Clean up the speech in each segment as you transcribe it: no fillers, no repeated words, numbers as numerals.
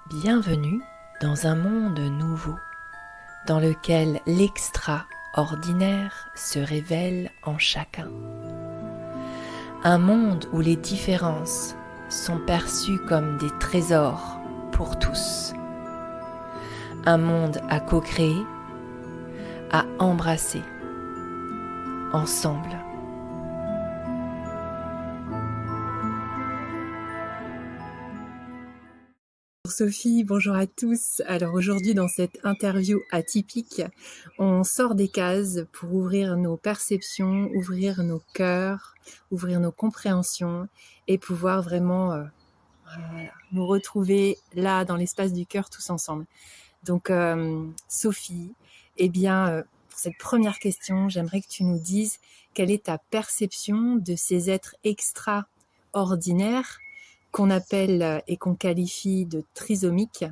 Bienvenue dans un monde nouveau, dans lequel l'extraordinaire se révèle en chacun. Un monde où les différences sont perçues comme des trésors pour tous. Un monde à co-créer, à embrasser, ensemble. Bonjour Sophie, bonjour à tous. Alors aujourd'hui dans cette interview atypique, on sort des cases pour ouvrir nos perceptions, ouvrir nos cœurs, ouvrir nos compréhensions et pouvoir vraiment nous retrouver là dans l'espace du cœur tous ensemble. Donc Sophie, pour cette première question, j'aimerais que tu nous dises quelle est ta perception de ces êtres extraordinaires qu'on appelle et qu'on qualifie de trisomiques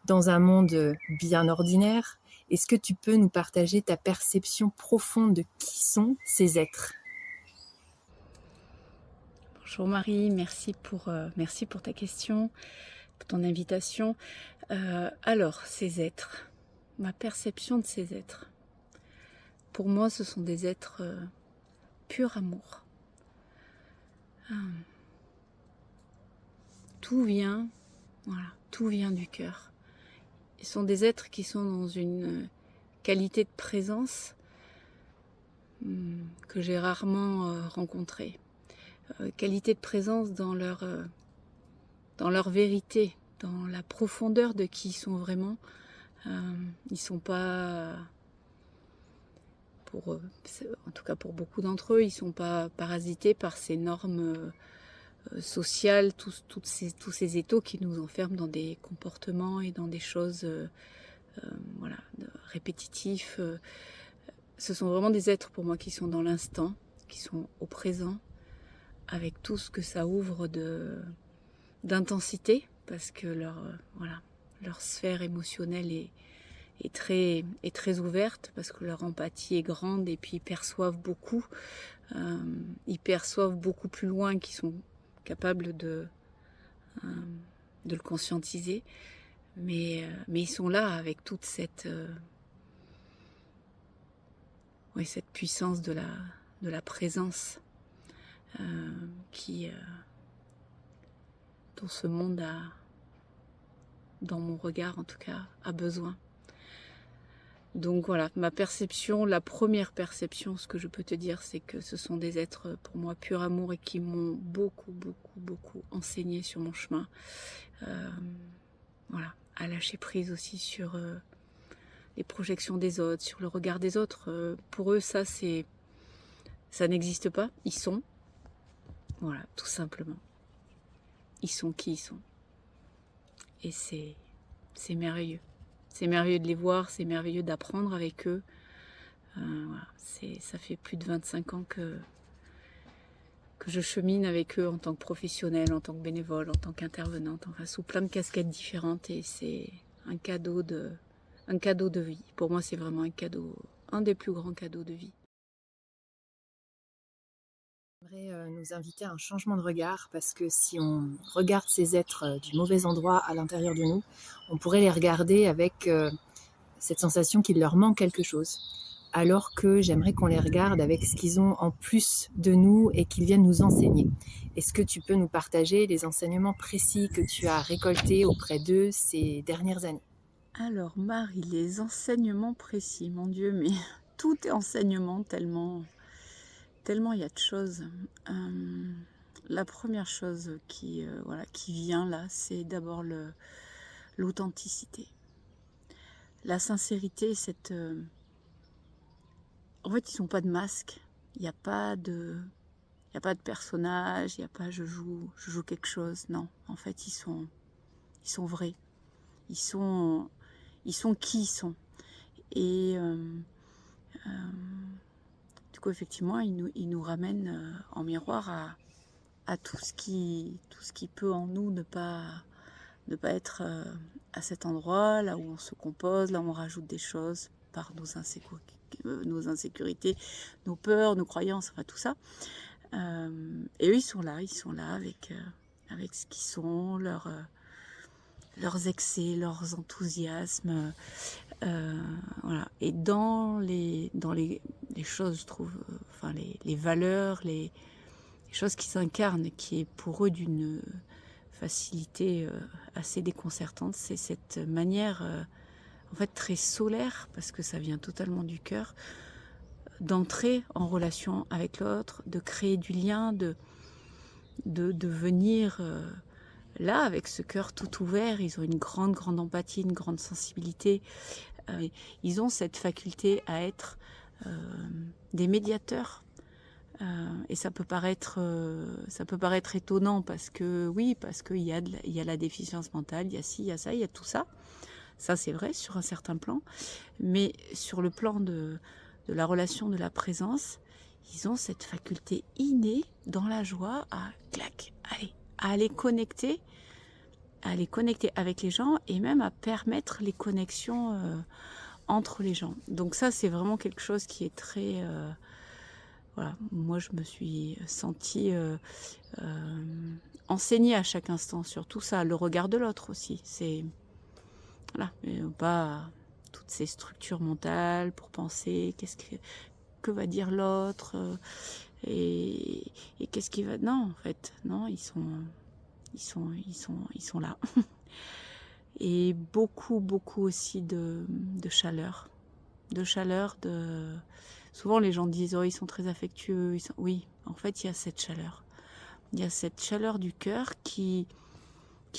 dans un monde bien ordinaire. Est-ce que tu peux nous partager ta perception profonde de qui sont ces êtres ? Bonjour Marie, merci pour ta question, pour ton invitation. Alors, ces êtres, ma perception de ces êtres. Pour moi, ce sont des êtres pur amour. Tout vient du cœur. Ils sont des êtres qui sont dans une qualité de présence que j'ai rarement rencontrée. Qualité de présence dans leur vérité, dans la profondeur de qui ils sont vraiment. Ils sont pas, en tout cas pour beaucoup d'entre eux, ils sont pas parasités par ces normes sociales, tous ces étaux qui nous enferment dans des comportements et dans des choses répétitifs. Ce sont vraiment des êtres pour moi qui sont dans l'instant, qui sont au présent, avec tout ce que ça ouvre d'intensité, parce que leur sphère émotionnelle est très ouverte, parce que leur empathie est grande et puis ils perçoivent beaucoup plus loin qu'ils sont capables de le conscientiser, mais ils sont là avec toute cette puissance de la présence dont ce monde dans mon regard en tout cas, a besoin. Donc voilà, ma perception, la première perception, ce que je peux te dire, c'est que ce sont des êtres pour moi pur amour et qui m'ont beaucoup enseigné sur mon chemin. À lâcher prise aussi sur les projections des autres, sur le regard des autres. Pour eux, ça n'existe pas. Ils sont, voilà, tout simplement. Ils sont qui ils sont. Et c'est merveilleux. C'est merveilleux de les voir, c'est merveilleux d'apprendre avec eux. Ça fait plus de 25 ans que je chemine avec eux en tant que professionnelle, en tant que bénévole, en tant qu'intervenante, enfin sous plein de casquettes différentes, et c'est un cadeau de vie. Pour moi, c'est vraiment un des plus grands cadeaux de vie. J'aimerais nous inviter à un changement de regard, parce que si on regarde ces êtres du mauvais endroit à l'intérieur de nous, on pourrait les regarder avec cette sensation qu'il leur manque quelque chose. Alors que j'aimerais qu'on les regarde avec ce qu'ils ont en plus de nous et qu'ils viennent nous enseigner. Est-ce que tu peux nous partager les enseignements précis que tu as récoltés auprès d'eux ces dernières années ? Alors Marie, les enseignements précis, mon Dieu, mais tout est enseignement tellement il y a de choses. La première chose qui vient là, c'est d'abord l'authenticité. La sincérité, en fait, ils n'ont pas de masque. Il n'y a pas de personnage, il n'y a pas je joue quelque chose. Non, en fait, ils sont vrais. Ils sont qui ils sont. Et du coup, effectivement, ils nous ramènent en miroir à tout ce qui peut en nous ne pas être à cet endroit, là où on se compose, là où on rajoute des choses par nos insécurités, nos peurs, nos croyances, enfin tout ça. Et eux, ils sont là avec ce qu'ils sont, leurs excès, leurs enthousiasmes. Voilà. Et dans les choses, je trouve, enfin les valeurs, les choses qui s'incarnent, qui est pour eux d'une facilité assez déconcertante, c'est cette manière en fait très solaire, parce que ça vient totalement du cœur, d'entrer en relation avec l'autre, de créer du lien, de venir là avec ce cœur tout ouvert. Ils ont une grande empathie, une grande sensibilité. Ils ont cette faculté à être des médiateurs. Et ça peut paraître étonnant parce que oui, parce qu'il y a la déficience mentale, il y a ci, il y a ça, il y a tout ça. Ça c'est vrai sur un certain plan, mais sur le plan de la relation, de la présence, ils ont cette faculté innée dans la joie à clac, allez, à les connecter avec les gens et même à permettre les connexions entre les gens. Donc ça c'est vraiment quelque chose qui est très voilà, moi je me suis sentie enseignée à chaque instant sur tout ça, le regard de l'autre aussi. C'est voilà, pas toutes ces structures mentales pour penser que va dire l'autre et qu'est-ce qui va. Non, en fait, non, ils sont là. Et beaucoup aussi de chaleur, souvent les gens disent oh ils sont très affectueux, oui, en fait il y a cette chaleur. Il y a cette chaleur du cœur qui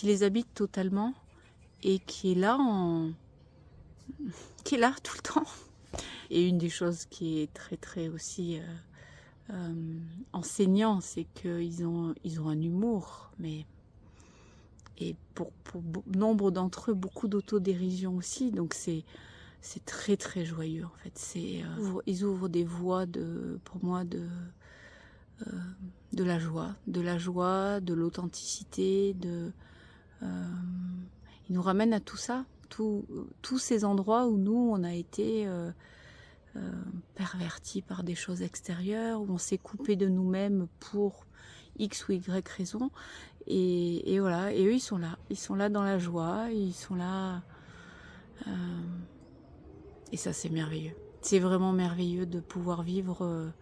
les habite totalement et qui est là tout le temps. Et une des choses qui est très aussi enseignant, c'est qu'ils ont un humour, et pour nombre d'entre eux, beaucoup d'autodérision aussi. Donc c'est très joyeux en fait. Ils ouvrent des voies pour moi de la joie, de l'authenticité, ils nous ramènent à tout ça, tous ces endroits où nous on a été pervertis par des choses extérieures, où on s'est coupé de nous-mêmes pour X ou Y raison. Et voilà, et eux ils sont là dans la joie, ils sont là. Et ça c'est merveilleux. C'est vraiment merveilleux de pouvoir vivre.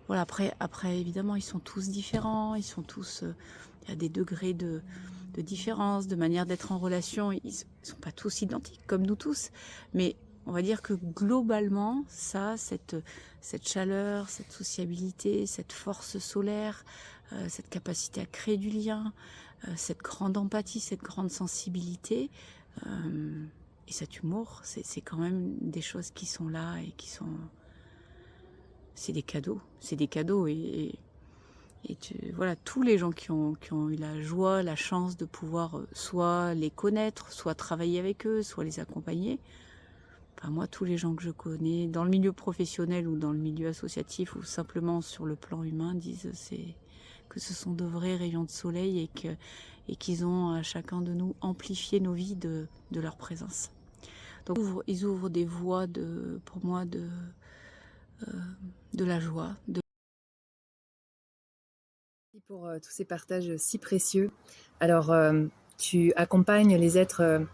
Voilà, après évidemment ils sont tous différents, ils sont tous. Il y a des degrés de différence, de manière d'être en relation. Ils sont pas tous identiques comme nous tous, mais on va dire que globalement, ça, cette chaleur, cette sociabilité, cette force solaire, cette capacité à créer du lien, cette grande empathie, cette grande sensibilité et cet humour, c'est quand même des choses qui sont là et qui sont... C'est des cadeaux et voilà, tous les gens qui ont eu la joie, la chance de pouvoir soit les connaître, soit travailler avec eux, soit les accompagner. Enfin, moi, tous les gens que je connais, dans le milieu professionnel ou dans le milieu associatif ou simplement sur le plan humain, disent que ce sont de vrais rayons de soleil et qu'ils ont à chacun de nous amplifié nos vies de leur présence. Donc ils ouvrent des voies pour moi de la joie. Pour tous ces partages si précieux. Alors, tu accompagnes les êtres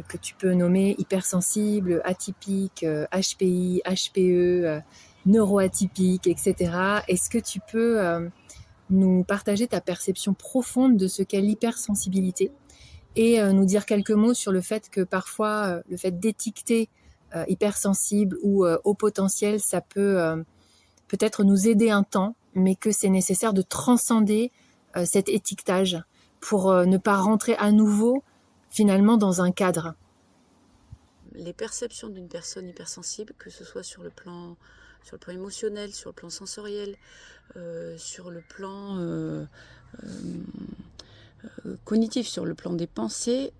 que tu peux nommer hypersensibles, atypiques, HPI, HPE, neuroatypiques, etc. Est-ce que tu peux nous partager ta perception profonde de ce qu'est l'hypersensibilité et nous dire quelques mots sur le fait que parfois, le fait d'étiqueter hypersensible ou haut potentiel, ça peut peut-être nous aider un temps, mais que c'est nécessaire de transcender cet étiquetage pour ne pas rentrer à nouveau finalement dans un cadre. Les perceptions d'une personne hypersensible, que ce soit sur le plan émotionnel, sur le plan sensoriel, sur le plan cognitif, sur le plan des pensées,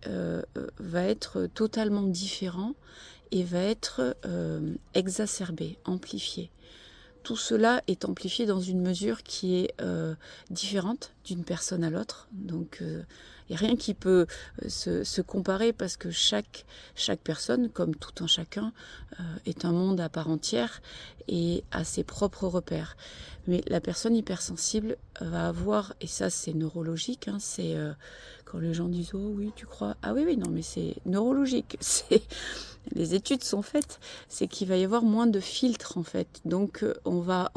va être totalement différent et va être exacerbé, amplifié. Tout cela est amplifié dans une mesure qui est différente d'une personne à l'autre. Donc, il Il n'y a rien qui peut se comparer parce que chaque personne, comme tout un chacun, est un monde à part entière et a ses propres repères. Mais la personne hypersensible va avoir, et ça c'est neurologique, hein, c'est quand les gens disent oh oui tu crois, ah oui non mais c'est neurologique, les études sont faites, c'est qu'il va y avoir moins de filtres en fait. Donc on va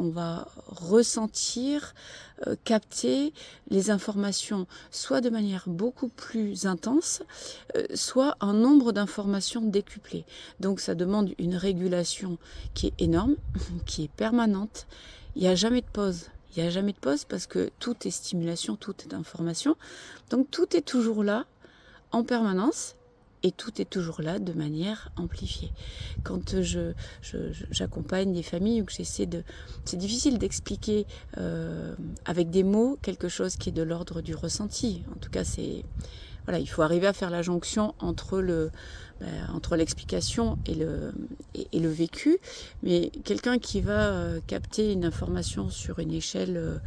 ressentir, capter les informations soit de manière beaucoup plus intense, soit un nombre d'informations décuplé. Donc ça demande une régulation qui est énorme, qui est permanente. Il n'y a jamais de pause. Il n'y a jamais de pause parce que tout est stimulation, tout est information. Donc tout est toujours là en permanence et tout est toujours là de manière amplifiée. Quand j'accompagne des familles ou que j'essaie de... C'est difficile d'expliquer avec des mots quelque chose qui est de l'ordre du ressenti. En tout cas, c'est... Voilà, il faut arriver à faire la jonction entre l'explication et le vécu. Mais quelqu'un qui va capter une information sur une échelle,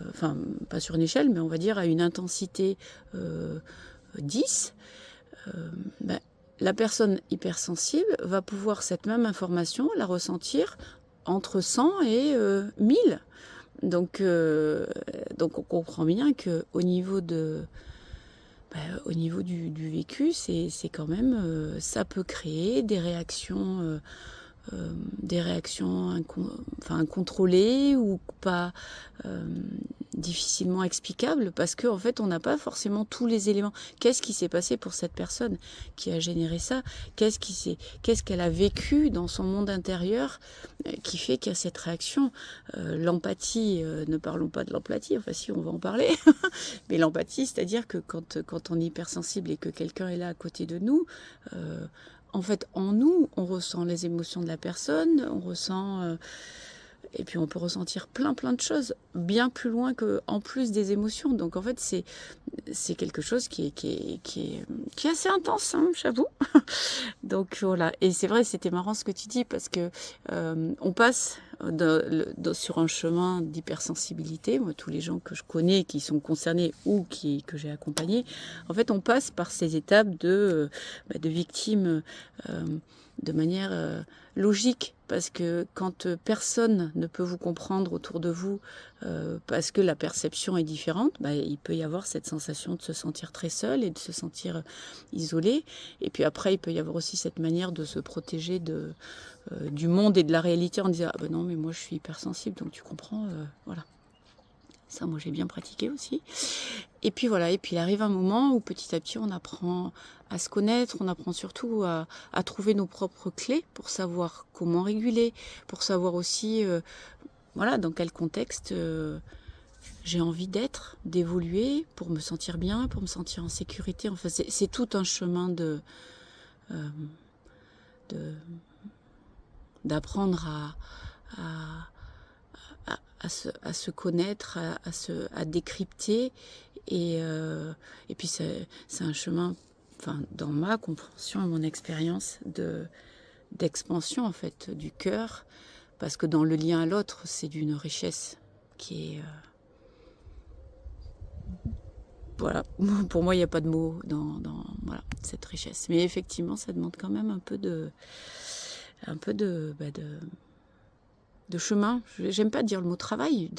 enfin pas sur une échelle, mais on va dire à une intensité 10, la personne hypersensible va pouvoir cette même information la ressentir entre 100 et 1000. Donc on comprend bien qu'au niveau du vécu, c'est quand même, ça peut créer des réactions incontrôlées ou pas difficilement explicables parce qu'en fait on n'a pas forcément tous les éléments. Qu'est-ce qui s'est passé pour cette personne qui a généré ça? Qu'est-ce qu'elle a vécu dans son monde intérieur qui fait qu'il y a cette réaction? L'empathie, ne parlons pas de l'empathie, enfin si on va en parler, mais l'empathie, c'est-à-dire que quand on est hypersensible et que quelqu'un est là à côté de nous, en fait, en nous, on ressent les émotions de la personne, on ressent... et puis on peut ressentir plein de choses, bien plus loin qu'en plus des émotions. Donc en fait, c'est quelque chose qui est assez intense, hein, j'avoue. Donc voilà, et c'est vrai, c'était marrant ce que tu dis, parce que on passe sur un chemin d'hypersensibilité. Moi, tous les gens que je connais qui sont concernés ou que j'ai accompagnés, en fait, on passe par ces étapes de victimes de manière logique, parce que quand personne ne peut vous comprendre autour de vous, parce que la perception est différente, il peut y avoir cette sensation de se sentir très seul et de se sentir isolé. Et puis après, il peut y avoir aussi cette manière de se protéger du monde et de la réalité en disant « Ah ben non, mais moi je suis hypersensible, donc tu comprends, voilà ». Ça, moi, j'ai bien pratiqué aussi. Et puis voilà, et puis il arrive un moment où petit à petit, on apprend à se connaître, on apprend surtout à trouver nos propres clés pour savoir comment réguler, pour savoir aussi, voilà, dans quel contexte j'ai envie d'être, d'évoluer, pour me sentir bien, pour me sentir en sécurité. Enfin, c'est tout un chemin d'apprendre à se connaître, à décrypter. Et puis c'est un chemin, enfin, dans ma compréhension et mon expérience d'expansion en fait du cœur, parce que dans le lien à l'autre, c'est d'une richesse qui est voilà, pour moi il n'y a pas de mots dans voilà, cette richesse. Mais effectivement, ça demande quand même un peu de chemin. J'aime pas dire le mot travail,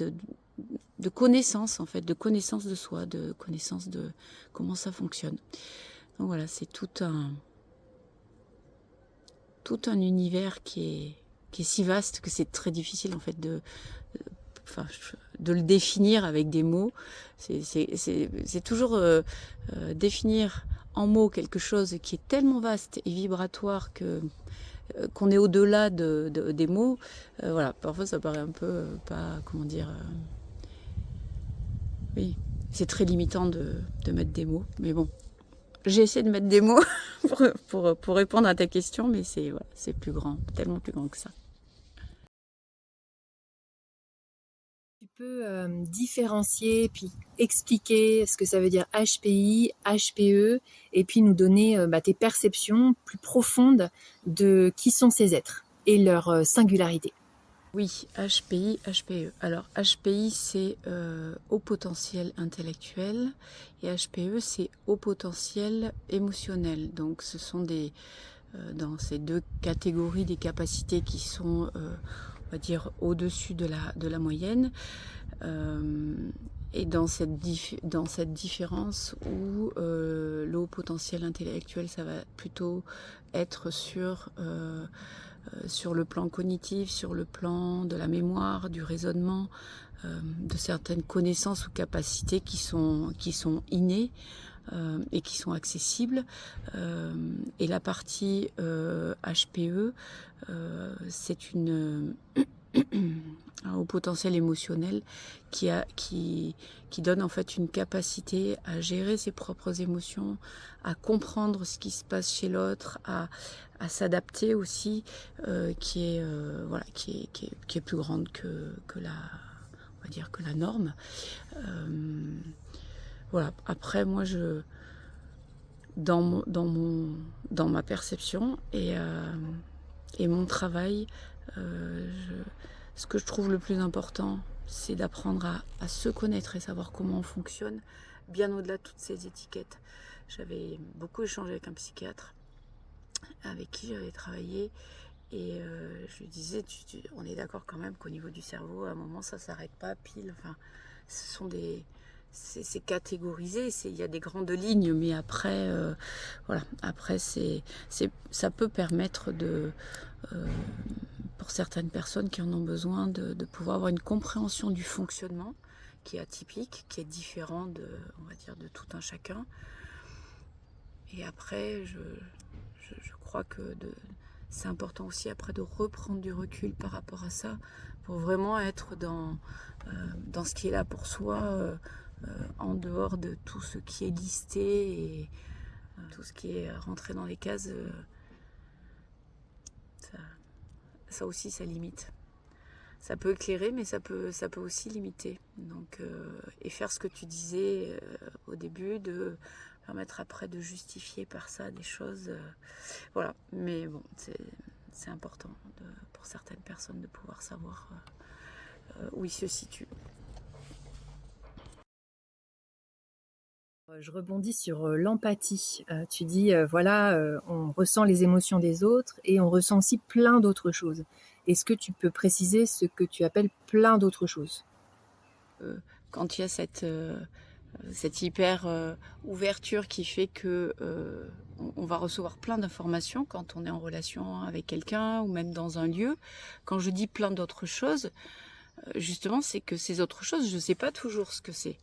de connaissance en fait, de connaissance de soi, de connaissance de comment ça fonctionne. Donc voilà, c'est tout un univers qui est si vaste que c'est très difficile en fait de le définir avec des mots. C'est toujours définir en mots quelque chose qui est tellement vaste et vibratoire qu'on est au-delà des mots. Voilà, parfois ça paraît un peu pas, comment dire, oui, c'est très limitant de mettre des mots, mais bon, j'ai essayé de mettre des mots pour répondre à ta question, mais c'est plus grand, tellement plus grand que ça. Tu peux différencier puis expliquer ce que ça veut dire HPI, HPE, et puis nous donner tes perceptions plus profondes de qui sont ces êtres et leur singularité. Oui, HPI, HPE. Alors HPI c'est haut potentiel intellectuel et HPE c'est haut potentiel émotionnel. Donc ce sont dans ces deux catégories des capacités qui sont, on va dire, au-dessus de la moyenne. Et dans cette différence où le haut potentiel intellectuel, ça va plutôt être sur le plan cognitif, sur le plan de la mémoire, du raisonnement, de certaines connaissances ou capacités qui sont innées et qui sont accessibles. Et la partie HPE, c'est un haut potentiel émotionnel qui donne en fait une capacité à gérer ses propres émotions, à comprendre ce qui se passe chez l'autre, à s'adapter aussi, qui est plus grande que on va dire que la norme. Voilà. Après, moi, dans ma perception et mon travail, ce que je trouve le plus important, c'est d'apprendre à se connaître et savoir comment on fonctionne, bien au-delà de toutes ces étiquettes. J'avais beaucoup échangé avec un psychiatre avec qui j'avais travaillé et je lui disais, on est d'accord quand même qu'au niveau du cerveau, à un moment, ça s'arrête pas pile. Enfin, ce sont c'est catégorisé, il y a des grandes lignes, mais après, voilà, après ça peut permettre pour certaines personnes qui en ont besoin, de pouvoir avoir une compréhension du fonctionnement qui est atypique, qui est différent on va dire, de tout un chacun. Et après, je crois que c'est important aussi après de reprendre du recul par rapport à ça, pour vraiment être dans ce qui est là pour soi, en dehors de tout ce qui est listé et tout ce qui est rentré dans les cases. Ça aussi, ça limite. Ça peut éclairer, mais ça peut aussi limiter. Donc, et faire ce que tu disais au début, de permettre après de justifier par ça des choses. Voilà. Mais bon, c'est important pour certaines personnes de pouvoir savoir où ils se situent. Je rebondis sur l'empathie. Tu dis, voilà, on ressent les émotions des autres et on ressent aussi plein d'autres choses. Est-ce que tu peux préciser ce que tu appelles plein d'autres choses? Quand il y a cette hyper ouverture qui fait que on va recevoir plein d'informations quand on est en relation avec quelqu'un ou même dans un lieu. Quand je dis plein d'autres choses, justement, c'est que ces autres choses, je ne sais pas toujours ce que c'est.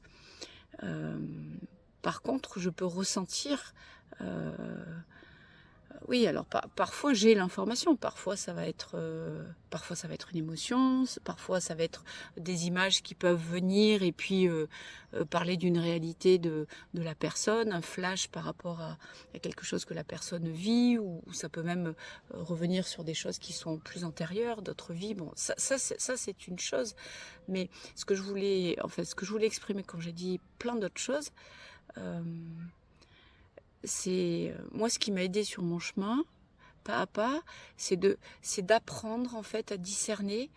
Par contre, je peux ressentir. Oui, alors parfois j'ai l'information, parfois ça va être une émotion, parfois ça va être des images qui peuvent venir et puis parler d'une réalité de la personne, un flash par rapport à quelque chose que la personne vit, ou ça peut même revenir sur des choses qui sont plus antérieures, d'autres vies. Bon, ça c'est une chose, mais ce que je voulais exprimer quand j'ai dit plein d'autres choses, c'est moi ce qui m'a aidé sur mon chemin, pas à pas, c'est d'apprendre en fait à discerner,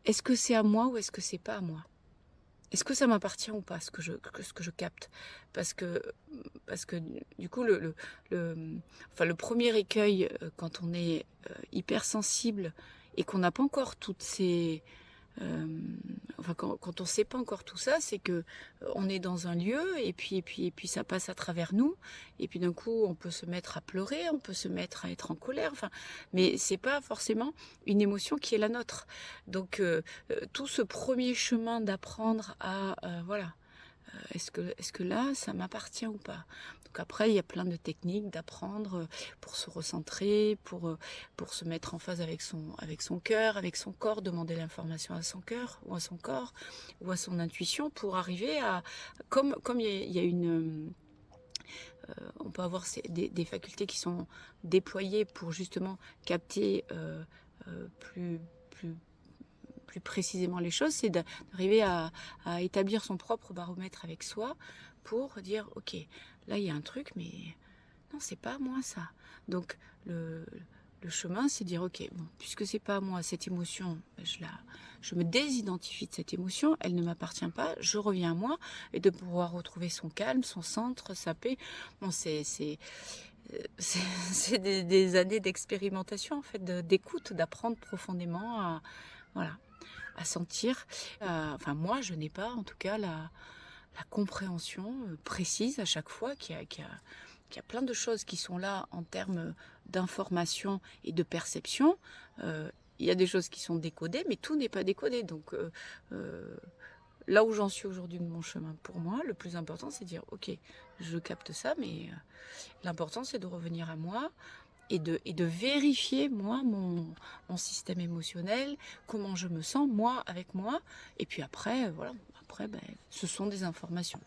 est-ce que c'est à moi ou est-ce que c'est pas à moi, est-ce que ça m'appartient ou pas, ce que je capte, parce que du coup le premier écueil quand on est hypersensible et qu'on n'a pas encore toutes ces quand on ne sait pas encore tout ça, c'est que on est dans un lieu et puis ça passe à travers nous, et puis d'un coup on peut se mettre à pleurer, on peut se mettre à être en colère, mais c'est pas forcément une émotion qui est la nôtre. Donc tout ce premier chemin d'apprendre à voilà, est-ce que là ça m'appartient ou pas. Donc après il y a plein de techniques d'apprendre pour se recentrer, pour se mettre en phase avec son cœur, avec son corps, demander l'information à son cœur ou à son corps ou à son intuition, pour arriver à, comme il y a une on peut avoir des facultés qui sont déployées pour justement capter plus précisément les choses, c'est d'arriver à établir son propre baromètre avec soi pour dire ok, là il y a un truc, mais non, c'est pas moi ça. Donc le Le chemin, c'est dire, ok, bon, puisque c'est pas à moi cette émotion, je me désidentifie de cette émotion, elle ne m'appartient pas, je reviens à moi, et de pouvoir retrouver son calme, son centre, sa paix. Bon, c'est des années d'expérimentation, en fait, d'écoute, d'apprendre profondément voilà, à sentir. Enfin, moi, je n'ai pas, en tout cas, la compréhension précise à chaque fois qu'il y a plein de choses qui sont là en termes d'information et de perception. Il y a des choses qui sont décodées, mais tout n'est pas décodé. Donc, là où j'en suis aujourd'hui de mon chemin, pour moi, le plus important, c'est de dire, ok, je capte ça, mais l'important, c'est de revenir à moi et de vérifier, moi, mon système émotionnel, comment je me sens, moi, avec moi. Et puis après, voilà, après, ce sont des informations.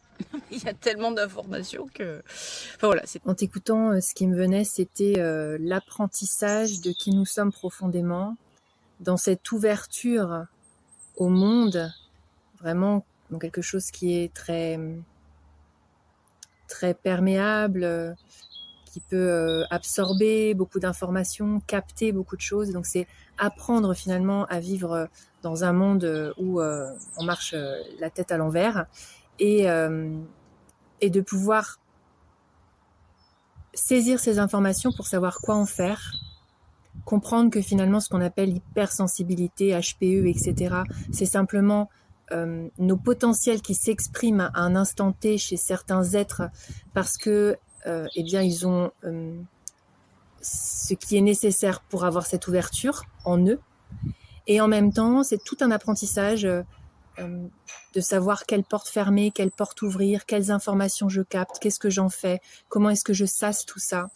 Il y a tellement d'informations que... Enfin, voilà, En t'écoutant, ce qui me venait, c'était l'apprentissage de qui nous sommes profondément, dans cette ouverture au monde, vraiment dans quelque chose qui est très, très perméable, qui peut absorber beaucoup d'informations, capter beaucoup de choses. Donc c'est apprendre finalement à vivre dans un monde où on marche la tête à l'envers et de pouvoir saisir ces informations pour savoir quoi en faire, comprendre que finalement ce qu'on appelle hypersensibilité, HPE, etc., c'est simplement nos potentiels qui s'expriment à un instant T chez certains êtres parce que eh bien ils ont ce qui est nécessaire pour avoir cette ouverture en eux. Et en même temps, c'est tout un apprentissage de savoir quelle porte fermer, quelle porte ouvrir, quelles informations je capte, qu'est-ce que j'en fais, comment est-ce que je sasse tout ça.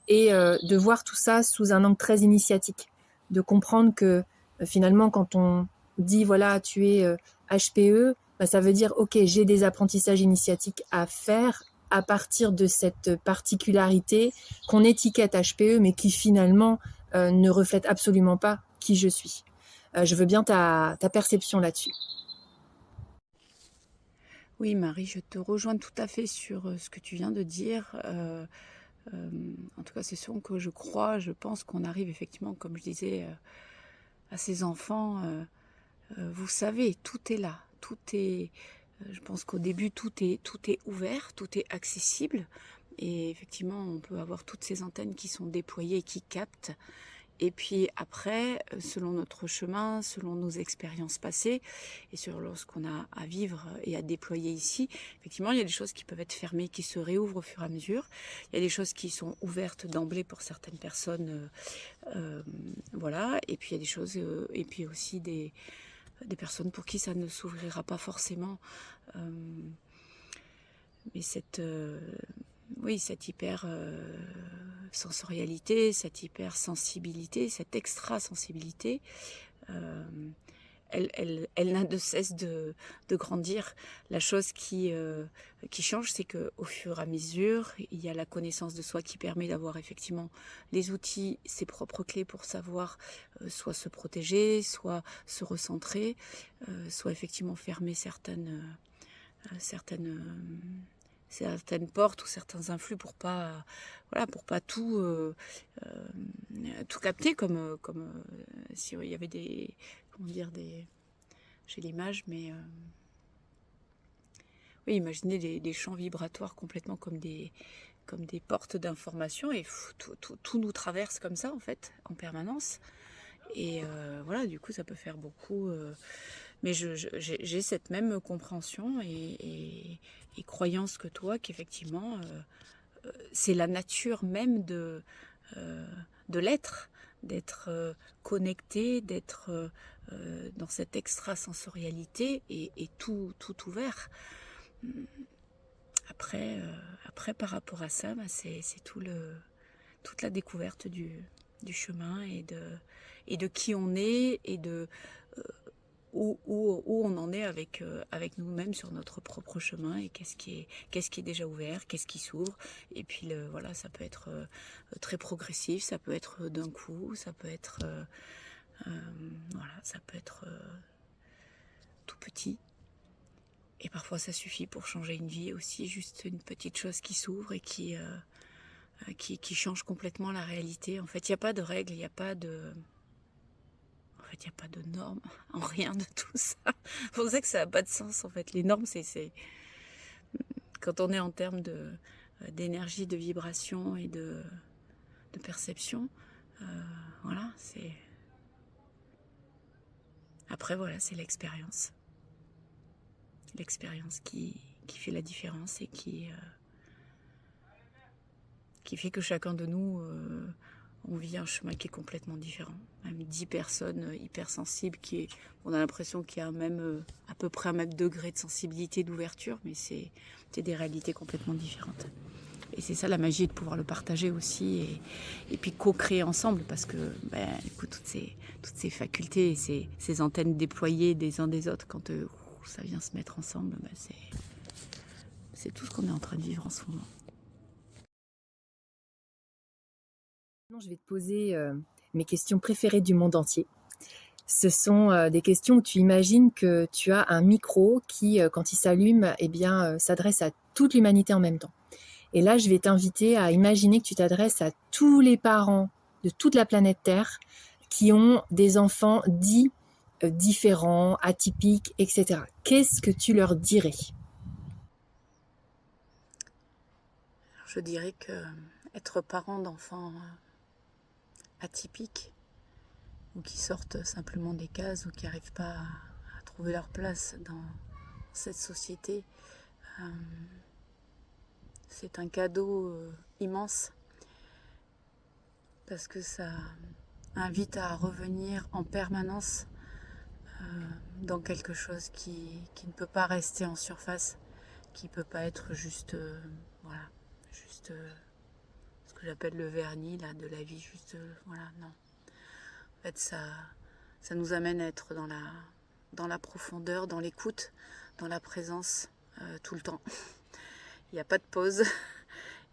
Et de voir tout ça sous un angle très initiatique. De comprendre que finalement, quand on dit, voilà, tu es HPE, bah, ça veut dire, ok, j'ai des apprentissages initiatiques à faire à partir de cette particularité qu'on étiquette HPE, mais qui finalement ne reflète absolument pas qui je suis. Je veux bien ta perception là-dessus. oui, Marie, je te rejoins tout à fait sur ce que tu viens de dire. En tout cas, c'est sûr que je pense qu'on arrive effectivement, comme je disais, à ces enfants. Vous savez, tout est là. Je pense qu'au début, tout est ouvert, tout est accessible. Et effectivement, on peut avoir toutes ces antennes qui sont déployées et qui captent. Et puis après, selon notre chemin, selon nos expériences passées et selon ce qu'on a à vivre et à déployer ici, effectivement, il y a des choses qui peuvent être fermées, qui se réouvrent au fur et à mesure. Il y a des choses qui sont ouvertes d'emblée pour certaines personnes, voilà. Et puis il y a des choses, et puis aussi des personnes pour qui ça ne s'ouvrira pas forcément. Mais cette hyper sensorialité, cette hypersensibilité, cette extrasensibilité, elle n'a de cesse de grandir. La chose qui change, c'est qu'au fur et à mesure, il y a la connaissance de soi qui permet d'avoir effectivement les outils, ses propres clés pour savoir soit se protéger, soit se recentrer, soit effectivement fermer certaines portes ou certains influx pour pas tout capter comme si il y avait des j'ai l'image, mais oui, imaginez des champs vibratoires complètement comme des portes d'information et tout nous traverse comme ça en fait en permanence. Et voilà, du coup ça peut faire beaucoup, mais j'ai cette même compréhension et croyance que toi, qu'effectivement c'est la nature même de l'être, d'être connecté, d'être dans cette extrasensorialité et tout ouvert. Après, par rapport à ça, c'est toute la découverte du chemin et de qui on est et de où on en est avec nous-mêmes sur notre propre chemin et qu'est-ce qui est déjà ouvert, qu'est-ce qui s'ouvre. Et puis voilà, ça peut être très progressif, ça peut être d'un coup, ça peut être voilà, ça peut être tout petit. Et parfois ça suffit pour changer une vie aussi, juste une petite chose qui s'ouvre et qui qui change complètement la réalité. En fait, il n'y a pas de règles, il n'y a pas de... En fait, il n'y a pas de normes, en rien de tout ça. C'est pour ça que ça n'a pas de sens, en fait. Les normes, c'est... Quand on est en termes d'énergie, de vibration et de perception, voilà, c'est... Après, voilà, c'est l'expérience. L'expérience qui fait la différence et qui fait que chacun de nous, on vit un chemin qui est complètement différent. Même 10 personnes hypersensibles, on a l'impression qu'il y a même à peu près un même degré de sensibilité, d'ouverture, mais c'est des réalités complètement différentes. Et c'est ça la magie, de pouvoir le partager aussi et puis co-créer ensemble, parce que écoute, toutes ces facultés et ces antennes déployées des uns des autres, quand ça vient se mettre ensemble, c'est tout ce qu'on est en train de vivre en ce moment. Je vais te poser mes questions préférées du monde entier. Ce sont des questions où tu imagines que tu as un micro qui, quand il s'allume, s'adresse à toute l'humanité en même temps. Et là, je vais t'inviter à imaginer que tu t'adresses à tous les parents de toute la planète Terre qui ont des enfants dits différents, atypiques, etc. Qu'est-ce que tu leur dirais ? Je dirais que être parent d'enfants atypiques ou qui sortent simplement des cases ou qui n'arrivent pas à trouver leur place dans cette société, c'est un cadeau immense parce que ça invite à revenir en permanence dans quelque chose qui ne peut pas rester en surface, qui ne peut pas être juste ce que j'appelle le vernis là, de la vie, non. En fait, ça nous amène à être dans la profondeur, dans l'écoute, dans la présence tout le temps. Il n'y a pas de pause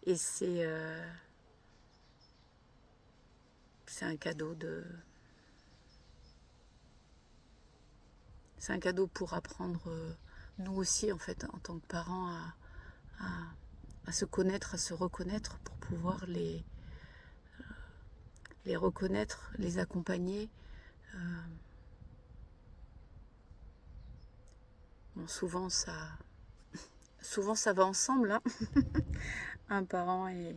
et c'est un cadeau c'est un cadeau pour apprendre nous aussi en fait en tant que parents à se connaître, à se reconnaître pour pouvoir les reconnaître, les accompagner. Bon, souvent ça va ensemble, hein. Un parent et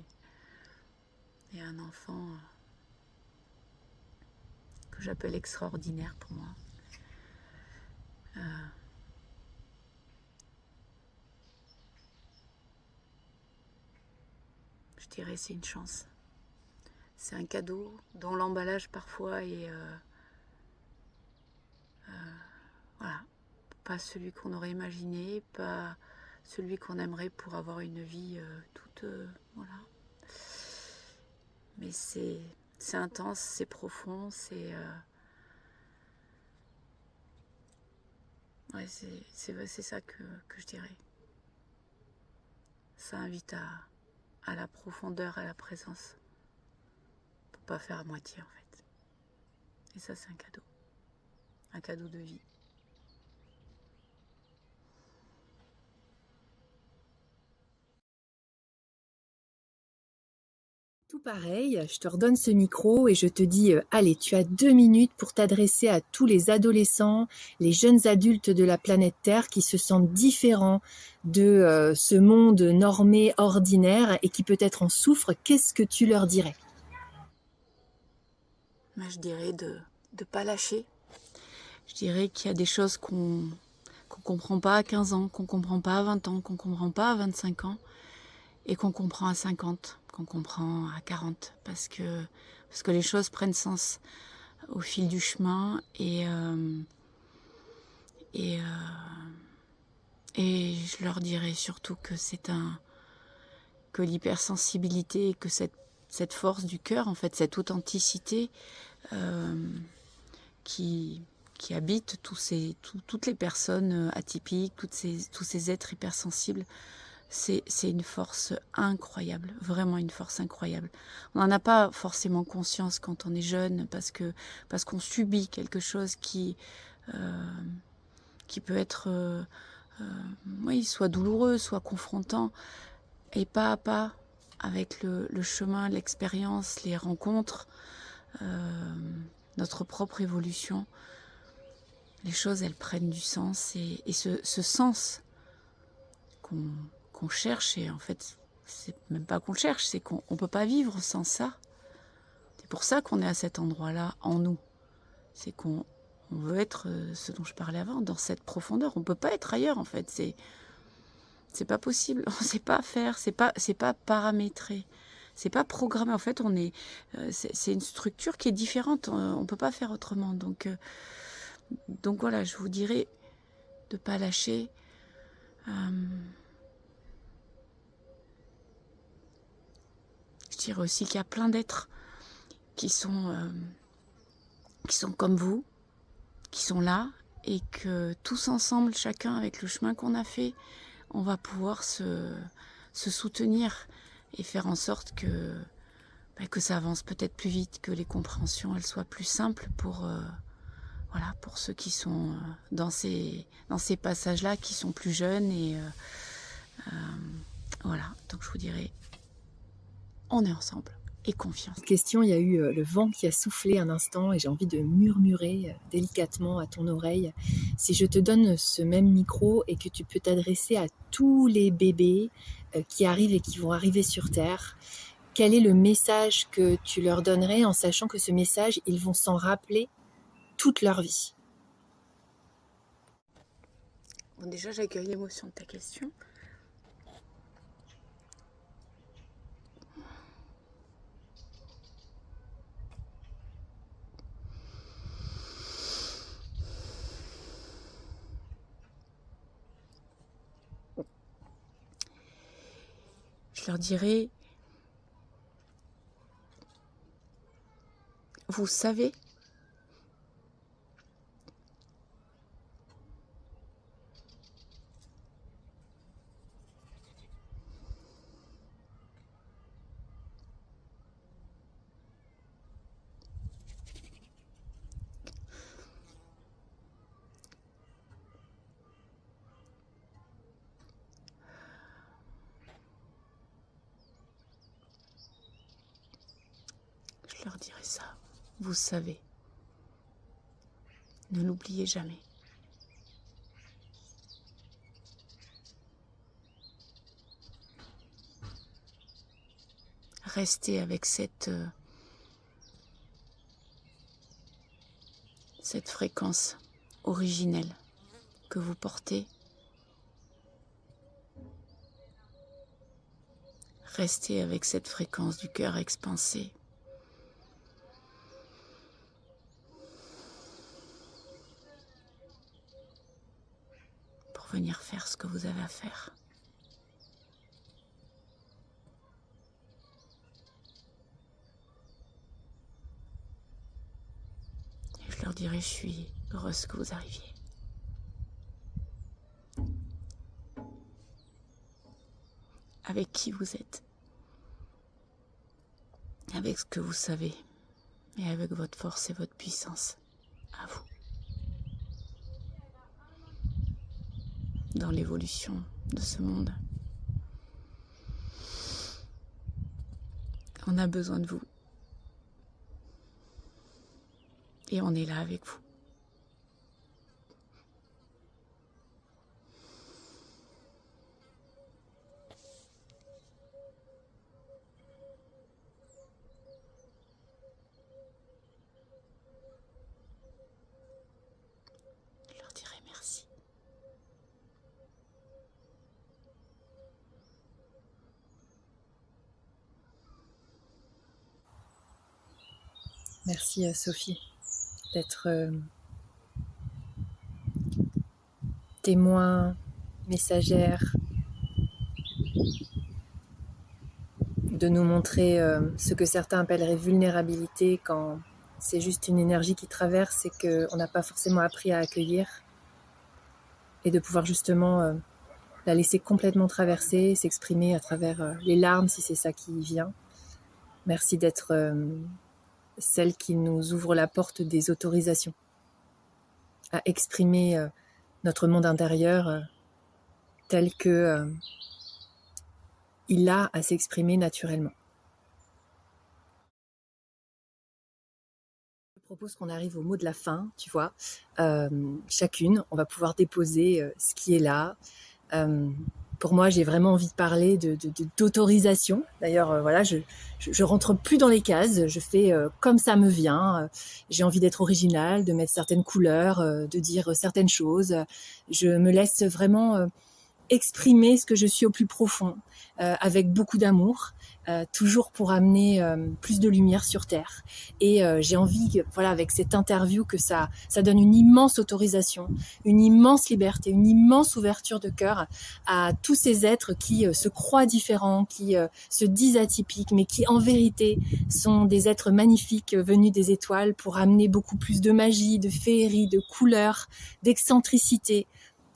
un enfant que j'appelle extraordinaire pour moi. Je dirais c'est une chance. C'est un cadeau dont l'emballage parfois est pas celui qu'on aurait imaginé, pas celui qu'on aimerait pour avoir une vie toute mais c'est intense, c'est profond, c'est ça que je dirais. Ça invite à la profondeur, à la présence, pour pas faire à moitié en fait. Et ça, c'est un cadeau de vie. Tout pareil, je te redonne ce micro et je te dis, allez, tu as 2 minutes pour t'adresser à tous les adolescents, les jeunes adultes de la planète Terre qui se sentent différents de ce monde normé, ordinaire et qui peut-être en souffrent. Qu'est-ce que tu leur dirais ? Moi, je dirais de ne pas lâcher. Je dirais qu'il y a des choses qu'on comprend pas à 15 ans, qu'on comprend pas à 20 ans, qu'on comprend pas à 25 ans et qu'on comprend à 50, qu'on comprend à 40 parce que les choses prennent sens au fil du chemin et je leur dirais surtout que que l'hypersensibilité, que cette force du cœur, en fait, cette authenticité qui habite toutes les personnes atypiques, tous ces êtres hypersensibles, c'est une force incroyable, vraiment une force incroyable. On n'en a pas forcément conscience quand on est jeune parce qu'on subit quelque chose qui peut être soit douloureux, soit confrontant. Et pas à pas, avec le chemin, l'expérience, les rencontres, notre propre évolution, les choses, elles prennent du sens. Et ce sens qu'on cherche, et en fait, c'est même pas qu'on le cherche, c'est qu'on ne peut pas vivre sans ça. C'est pour ça qu'on est à cet endroit-là, en nous. C'est qu'on veut être ce dont je parlais avant, dans cette profondeur. On ne peut pas être ailleurs, en fait. C'est pas possible. On ne sait pas faire. C'est pas paramétré. C'est pas programmé. En fait, c'est une structure qui est différente. On ne peut pas faire autrement. Donc voilà, je vous dirais de ne pas lâcher. Je dirais aussi qu'il y a plein d'êtres qui sont comme vous, qui sont là, et que tous ensemble, chacun avec le chemin qu'on a fait, on va pouvoir se soutenir et faire en sorte que ça avance peut-être plus vite, que les compréhensions elles soient plus simples pour ceux qui sont dans ces passages-là, qui sont plus jeunes. Et voilà, donc je vous dirais, on est ensemble. Et confiance. Question, il y a eu le vent qui a soufflé un instant et j'ai envie de murmurer délicatement à ton oreille. Si je te donne ce même micro et que tu peux t'adresser à tous les bébés qui arrivent et qui vont arriver sur Terre, quel est le message que tu leur donnerais en sachant que ce message, ils vont s'en rappeler toute leur vie? Bon, déjà, j'accueille l'émotion de ta question. Je leur dirais, vous savez, je leur dirais ça, vous savez, ne l'oubliez jamais. Restez avec cette fréquence originelle que vous portez. Restez avec cette fréquence du cœur expansé. Pour venir faire ce que vous avez à faire. Et je leur dirai, je suis heureuse que vous arriviez. Avec qui vous êtes, avec ce que vous savez, et avec votre force et votre puissance, à vous. Dans l'évolution de ce monde. On a besoin de vous. Et on est là avec vous. Je leur dirai merci. Merci Sophie d'être témoin, messagère, de nous montrer ce que certains appelleraient vulnérabilité quand c'est juste une énergie qui traverse et qu'on n'a pas forcément appris à accueillir, et de pouvoir justement la laisser complètement traverser, s'exprimer à travers les larmes si c'est ça qui vient. Merci d'être celle qui nous ouvre la porte des autorisations à exprimer notre monde intérieur tel que il a à s'exprimer naturellement. Je propose qu'on arrive au mot de la fin, tu vois. Chacune, on va pouvoir déposer ce qui est là. Pour moi, j'ai vraiment envie de parler d'autorisation. D'ailleurs, voilà, je rentre plus dans les cases. Je fais comme ça me vient. J'ai envie d'être originale, de mettre certaines couleurs, de dire certaines choses. Je me laisse vraiment exprimer ce que je suis au plus profond, avec beaucoup d'amour, toujours pour amener plus de lumière sur Terre. Et j'ai envie, voilà, avec cette interview, que ça donne une immense autorisation, une immense liberté, une immense ouverture de cœur à tous ces êtres qui se croient différents, qui se disent atypiques, mais qui en vérité sont des êtres magnifiques venus des étoiles pour amener beaucoup plus de magie, de féerie, de couleurs, d'excentricité,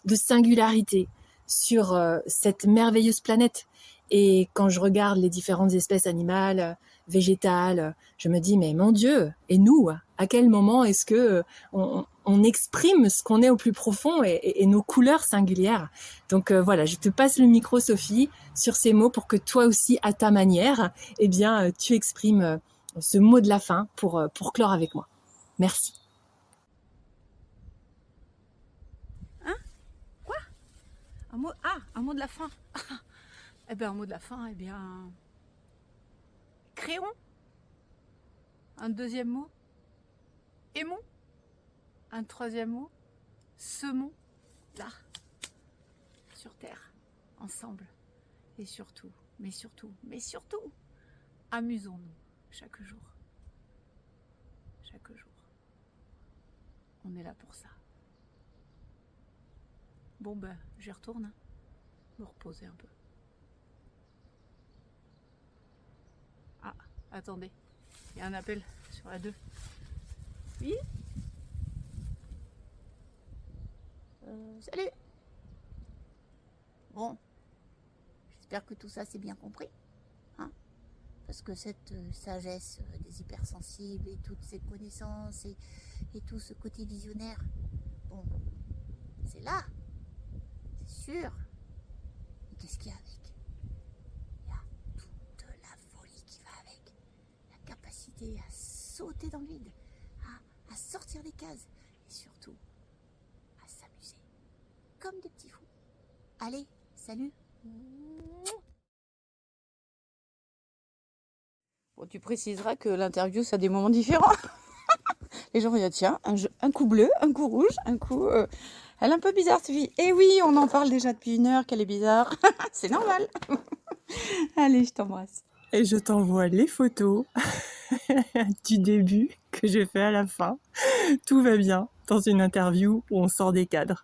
de singularité sur cette merveilleuse planète. Et quand je regarde les différentes espèces animales, végétales, je me dis, mais mon Dieu, et nous, à quel moment est-ce que on exprime ce qu'on est au plus profond et nos couleurs singulières? Donc voilà, je te passe le micro, Sophie, sur ces mots pour que toi aussi, à ta manière, eh bien, tu exprimes ce mot de la fin pour clore avec moi. Merci. Un mot de la fin. Eh bien, un mot de la fin, créons. Un deuxième mot, aimons. Un troisième mot, semons, là, sur Terre, ensemble. Et surtout, mais surtout, amusons-nous chaque jour. Chaque jour. On est là pour ça. Bon j'y retourne, me reposer un peu. Ah, attendez, il y a un appel sur la 2. Oui. Salut. Bon, j'espère que tout ça c'est bien compris, hein, parce que cette sagesse des hypersensibles et toutes ces connaissances et tout ce côté visionnaire, bon, c'est là, c'est sûr. Mais qu'est-ce qu'il y a avec? Il y a toute la folie qui va avec, la capacité à sauter dans le vide, à sortir des cases et surtout à s'amuser comme des petits fous. Allez, salut. Bon, tu préciseras que l'interview, ça a des moments différents. Les gens vont dire, tiens, un coup bleu, un coup rouge, un coup... Elle est un peu bizarre, cette fille. Eh oui, on en parle déjà depuis 1 heure qu'elle est bizarre. C'est normal. Allez, je t'embrasse. Et je t'envoie les photos du début que j'ai fait à la fin. Tout va bien dans une interview où on sort des cadres.